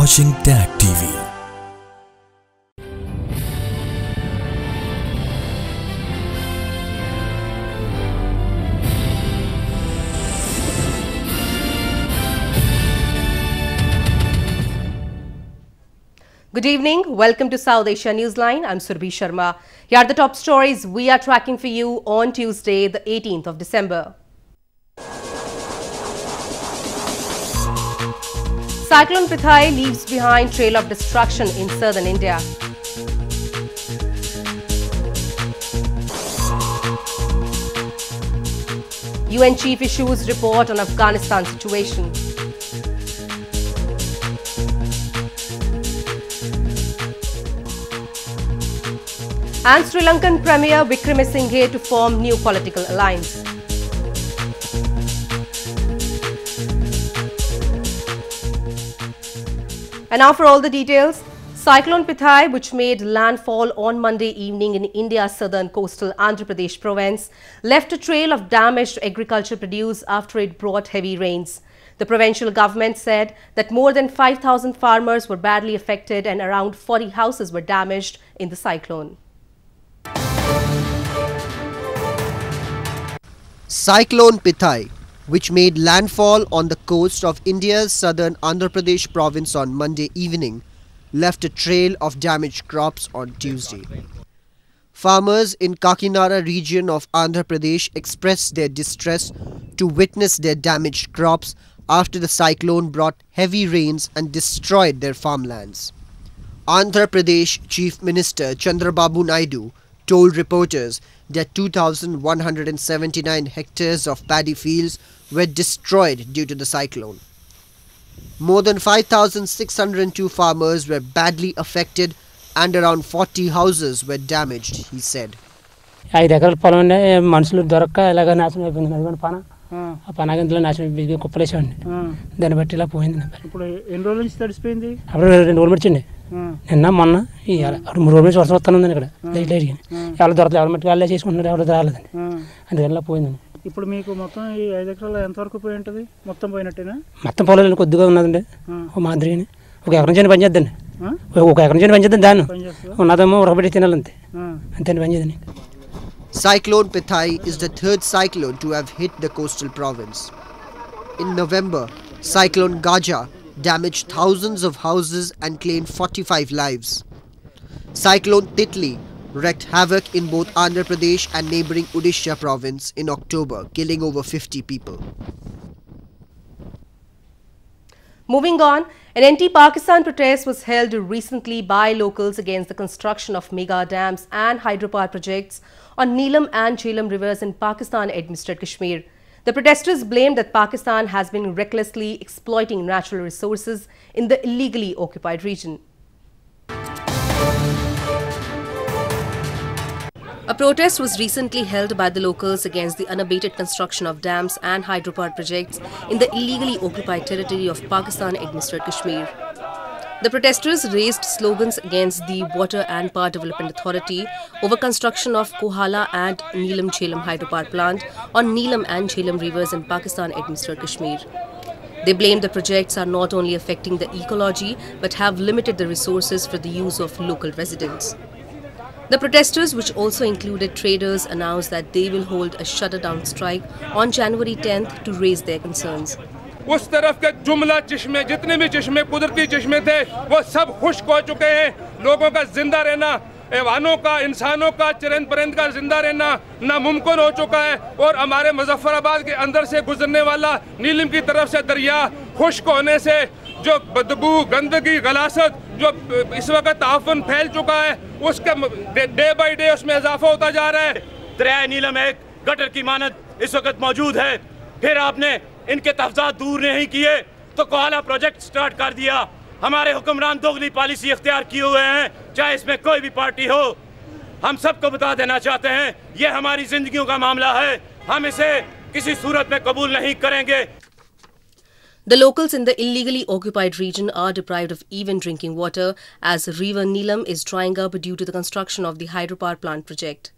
watching TAG TV. Good evening. Welcome to South Asia Newsline. I'm Surbhi Sharma. Here are the top stories we are tracking for you on Tuesday, the 18th of December. Cyclone Pithai leaves behind trail of destruction in southern India. UN chief issues report on Afghanistan situation. And Sri Lankan Premier Wickremesinghe to form new political alliance. And now for all the details. Cyclone Pithai, which made landfall on Monday evening in India's southern coastal Andhra Pradesh province, left a trail of damaged agriculture produce after it brought heavy rains. The provincial government said that more than 5,000 farmers were badly affected and around 40 houses were damaged in the cyclone. Cyclone Pithai, which made landfall on the coast of India's southern Andhra Pradesh province on Monday evening, left a trail of damaged crops on Tuesday. Farmers in Kakinada region of Andhra Pradesh expressed their distress to witness their damaged crops after the cyclone brought heavy rains and destroyed their farmlands. Andhra Pradesh Chief Minister Chandrababu Naidu told reporters that 2,179 hectares of paddy fields were destroyed due to the cyclone. More than 5,602 farmers were badly affected and around 40 houses were damaged, he said. ఇప్పుడు మీకు మొత్తం ఈ 5 ఎకరాలు ఎంత వరకు పోయి ఉంటది మొత్తం పోయినట్టేనా మొత్తం పొలాలు కొద్దిగా ఉన్నదండి ఓ మాదిరిని ఒక ఎకరం నుంచి పని చేద్దాం ఒక ఎకరం నుంచి పని చేద్దాం దాన్ని ఉన్నదేమో ఉరబెట్టి తినాలంతే అంతే పని చేద్దాం. Cyclone Pithai is the third cyclone to have hit the coastal province. In November, Cyclone Gaja damaged thousands of houses and claimed 45 lives. Cyclone Titli wreaked havoc in both Andhra Pradesh and neighbouring Odisha province in October, killing over 50 people. Moving on, an anti-Pakistan protest was held recently by locals against the construction of mega dams and hydropower projects on Neelam and Jhelum rivers in Pakistan-administered Kashmir. The protesters blamed that Pakistan has been recklessly exploiting natural resources in the illegally occupied region. A protest was recently held by the locals against the unabated construction of dams and hydropower projects in the illegally occupied territory of Pakistan-administered Kashmir. The protesters raised slogans against the Water and Power Development Authority over construction of Kohala and Neelam Jhelum hydropower plant on Neelam and Jhelum rivers in Pakistan-administered Kashmir. They blamed the projects are not only affecting the ecology but have limited the resources for the use of local residents. The protesters, which also included traders, announced that they will hold a shutdown strike on January 10th to raise their concerns. उस तरफ के जुमला चश्मे जितने भी चश्मे कुदरती चश्मे थे वो सब खुश्क हो चुके हैं. लोगों का जिंदा रहना, हैवानों का, इंसानों का, चरंद परिंद का जिंदा रहना नामुमकिन हो चुका है. और हमारे मुजफ्फराबाद के अंदर से गुजरने वाला नीलम की तरफ से दरिया खुश्क होने से जो बदबू, गंदगी, गलासत जो इस वक्त आफन फैल चुका है, उसका डे बाई डे उसमें इजाफा होता जा रहा है. दरिया नीलम एक गटर की मानद इस वक्त मौजूद है. फिर आपने इनके तहफ़्ज़ात दूर नहीं किए तो कोहाला प्रोजेक्ट स्टार्ट कर दिया. हमारे हुक्मरान दोगली पॉलिसी इख्तियार किए हुए हैं, चाहे इसमें कोई भी पार्टी हो. हम सबको बता देना चाहते हैं, ये हमारी जिंदगियों का मामला है. हम इसे किसी सूरत में कबूल नहीं करेंगे. The locals in the illegally occupied region are deprived of even drinking water as River Neelam is drying up due to the construction of the hydropower plant project.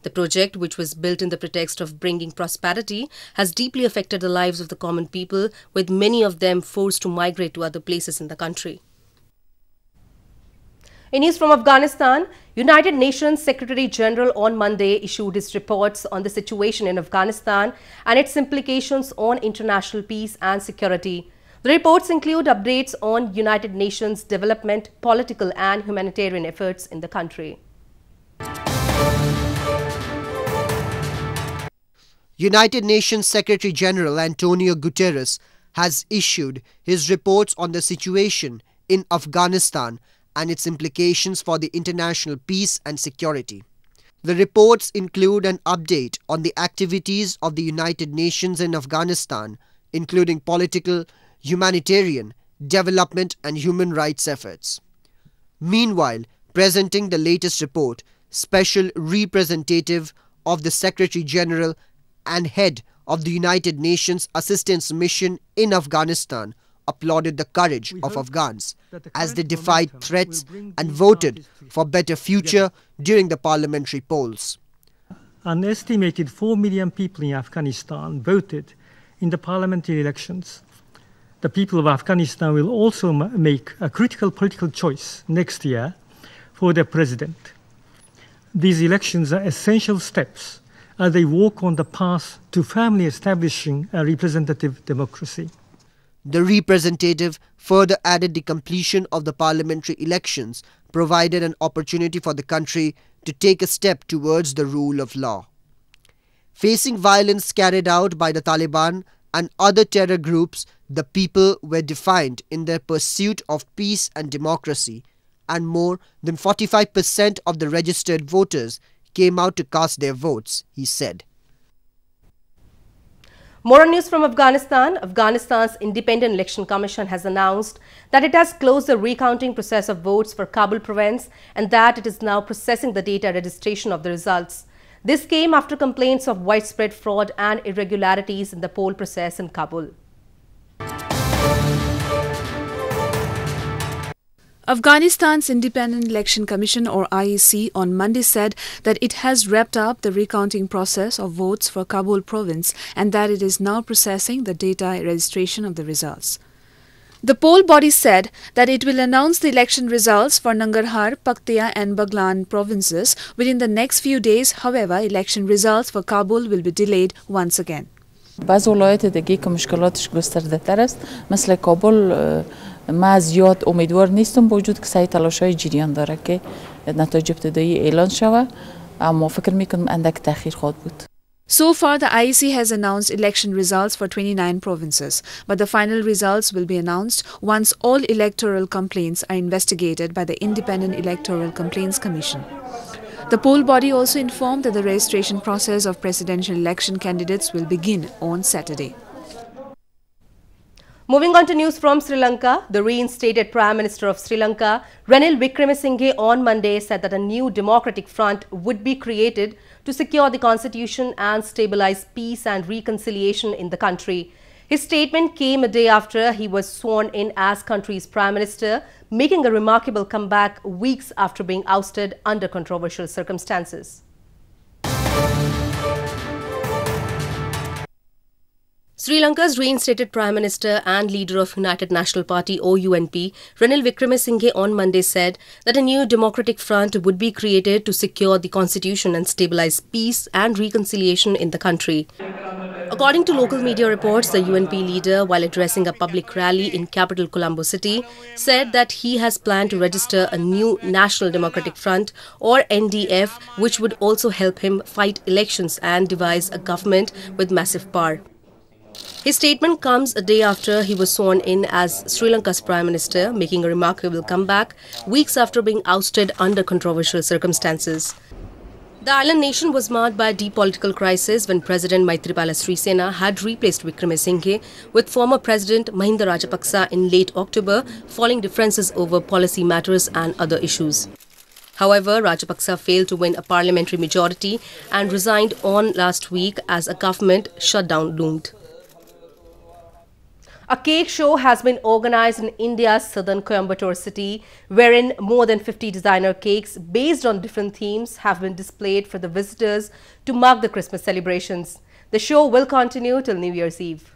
The project, which was built in the pretext of bringing prosperity, has deeply affected the lives of the common people, with many of them forced to migrate to other places in the country. In news from Afghanistan, United Nations Secretary General on Monday issued his reports on the situation in Afghanistan and its implications on international peace and security. The reports include updates on United Nations development, political and humanitarian efforts in the country. United Nations Secretary General Antonio Guterres has issued his reports on the situation in Afghanistan and its implications for the international peace and security. The reports include an update on the activities of the United Nations in Afghanistan, including political, humanitarian, development and human rights efforts. Meanwhile, presenting the latest report, Special Representative of the Secretary General and head of the United Nations Assistance Mission in Afghanistan applauded the courage of Afghans as they defied threats and voted for better future during the parliamentary polls. An estimated 4 million people in Afghanistan voted in the parliamentary elections. The people of Afghanistan will also make a critical political choice next year for their president. These elections are essential steps as they walk on the path to firmly establishing a representative democracy. The representative further added the completion of the parliamentary elections provided an opportunity for the country to take a step towards the rule of law. Facing violence carried out by the Taliban and other terror groups, the people were defiant in their pursuit of peace and democracy, and more than 45% of the registered voters came out to cast their votes, he said. More on news from Afghanistan. Afghanistan's Independent Election Commission has announced that it has closed the recounting process of votes for Kabul province and that it is now processing the data registration of the results. This came after complaints of widespread fraud and irregularities in the poll process in Kabul. Afghanistan's Independent Election Commission or IEC on Monday said that it has wrapped up the recounting process of votes for Kabul province and that it is now processing the data registration of the results. The poll body said that it will announce the election results for Nangarhar, Paktia and Baglan provinces within the next few days. However, election results for Kabul will be delayed once again. بعض ولایات دیگه که مشکلاتش گسترده تر است مثل کابل ما زیاد امیدوار نیستم با وجود که سعی تلاش‌های جریان داره که نتایج ابتدایی اعلان شود اما فکر میکنم اندک تأخیر خواهد بود. So far, the IEC has announced election results for 29 provinces, but the final results will be announced once all electoral complaints are investigated by the Independent Electoral Complaints Commission. The poll body also informed that the registration process of presidential election candidates will begin on Saturday. Moving on to news from Sri Lanka, the reinstated Prime Minister of Sri Lanka, Ranil Wickremesinghe, on Monday said that a new democratic front would be created to secure the constitution and stabilize peace and reconciliation in the country. His statement came a day after he was sworn in as country's Prime Minister, making a remarkable comeback weeks after being ousted under controversial circumstances. Sri Lanka's reinstated Prime Minister and leader of United National Party OUNP, Ranil Wickremesinghe, on Monday said that a new democratic front would be created to secure the constitution and stabilize peace and reconciliation in the country. According to local media reports, the UNP leader, while addressing a public rally in capital Colombo City, said that he has planned to register a new National Democratic Front or NDF, which would also help him fight elections and devise a government with massive power. His statement comes a day after he was sworn in as Sri Lanka's Prime Minister, making a remarkable comeback weeks after being ousted under controversial circumstances. The island nation was marred by a deep political crisis when President Maithripala Sirisena had replaced Wickremesinghe with former President Mahinda Rajapaksa in late October, following differences over policy matters and other issues. However, Rajapaksa failed to win a parliamentary majority and resigned on last week as a government shutdown loomed. A cake show has been organized in India's southern Coimbatore city, wherein more than 50 designer cakes based on different themes have been displayed for the visitors to mark the Christmas celebrations. The show will continue till New Year's Eve.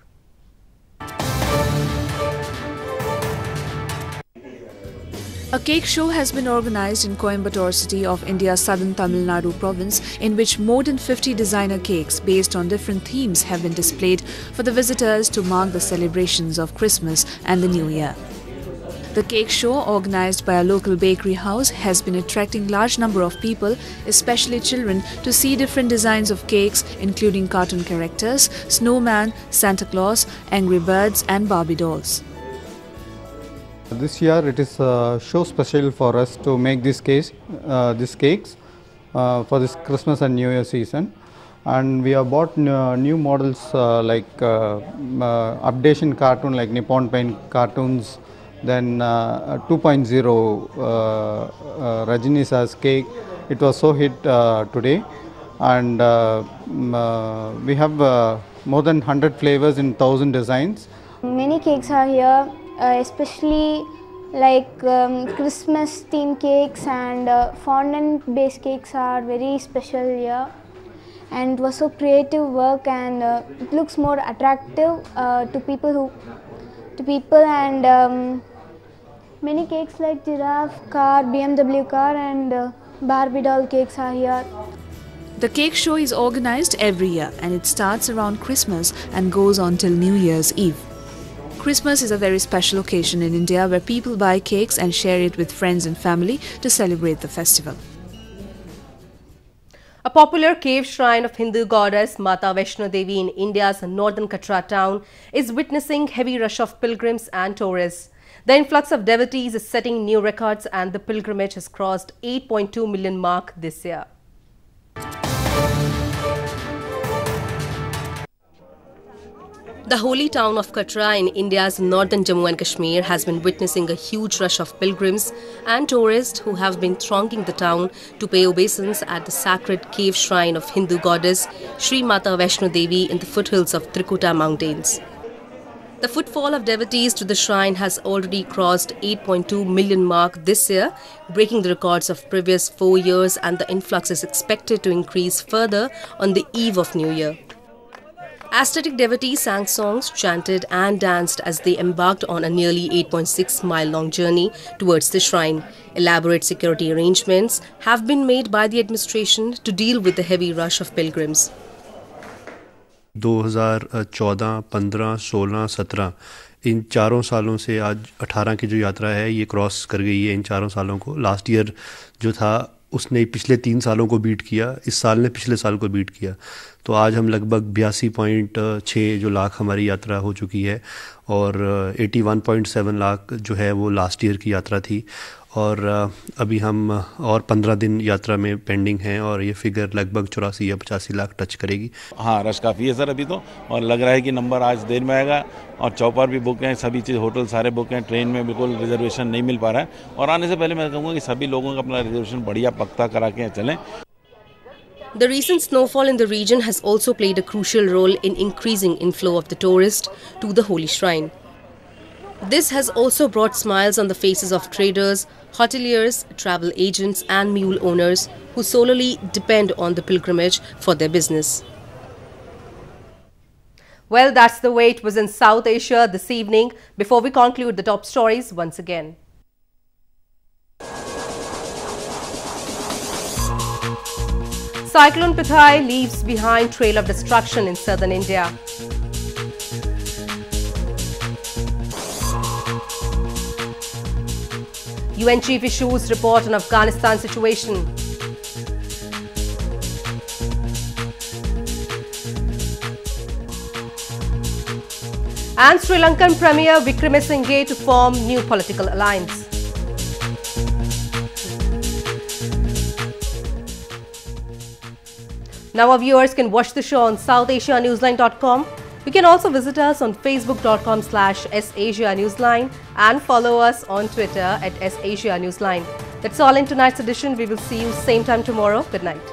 A cake show has been organized in Coimbatore city of India's southern Tamil Nadu province, in which more than 50 designer cakes based on different themes have been displayed for the visitors to mark the celebrations of Christmas and the New Year. The cake show, organized by a local bakery house, has been attracting large number of people, especially children, to see different designs of cakes, including cartoon characters, snowman, Santa Claus, Angry Birds and Barbie dolls. This year it is so special for us to make these cakes for this Christmas and New Year season, and we have bought new models like updation cartoon like Nippon Paint cartoons, then 2.0 Rajini Sir's cake. It was so hit today, and we have more than 100 flavors in 1,000 designs. Many cakes are here. Especially like Christmas theme cakes and fondant based cakes are very special here, and it was so creative work, and it looks more attractive to people and many cakes like giraffe car, BMW car and Barbie doll cakes are here. The cake show is organized every year, and it starts around Christmas and goes on till New Year's Eve. Christmas is a very special occasion in India where people buy cakes and share it with friends and family to celebrate the festival. A popular cave shrine of Hindu goddess Mata Vaishno Devi in India's northern Katra town is witnessing heavy rush of pilgrims and tourists. The influx of devotees is setting new records, and the pilgrimage has crossed 8.2 million mark this year. The holy town of Katra in India's northern Jammu and Kashmir has been witnessing a huge rush of pilgrims and tourists who have been thronging the town to pay obeisance at the sacred cave shrine of Hindu goddess Sri Mata Vaishno Devi in the foothills of Trikuta mountains. The footfall of devotees to the shrine has already crossed 8.2 million mark this year, breaking the records of previous 4 years, and the influx is expected to increase further on the eve of New Year. Aesthetic devotees sang songs, chanted and danced as they embarked on a nearly 8.6-mile-long journey towards the shrine. Elaborate security arrangements have been made by the administration to deal with the heavy rush of pilgrims. 2014, 15, 16, 17 इन चारों सालों से आज 18 की जो यात्रा है ये cross कर गई है इन चारों सालों को. लास्ट ईयर जो था उसने पिछले 3 सालों को बीट किया, इस साल ने पिछले साल को बीट किया. तो आज हम लगभग 82.6 जो लाख हमारी यात्रा हो चुकी है, और 81.7 लाख जो है वो लास्ट ईयर की यात्रा थी, और अभी हम और 15 दिन यात्रा में पेंडिंग हैं, और ये फिगर लगभग 84 या 85 लाख टच करेगी. हाँ, रश काफ़ी है सर अभी तो, और लग रहा है कि नंबर आज देर में आएगा, और चौपर भी बुक हैं, सभी चीज़ होटल सारे बुक हैं, ट्रेन में बिल्कुल रिजर्वेशन नहीं मिल पा रहा है. और आने से पहले मैं कहूँगा कि सभी लोगों का अपना रिजर्वेशन बढ़िया पक्का करा के चलें. The recent snowfall in the region has also played a crucial role in increasing inflow of the tourists to the holy shrine. This has also brought smiles on the faces of traders, hoteliers, travel agents and mule owners who solely depend on the pilgrimage for their business. Well, that's the way it was in South Asia this evening. Before we conclude the top stories once again. Cyclone Pithai leaves behind trail of destruction in southern India. UN chief issues report on Afghanistan situation. And Sri Lankan Premier Wickremesinghe to form new political alliance. Now our viewers can watch the show on SouthAsiaNewsline.com. You can also visit us on Facebook.com/SAsiaNewsline and follow us on Twitter @SAsiaNewsline. That's all in tonight's edition. We will see you same time tomorrow. Good night.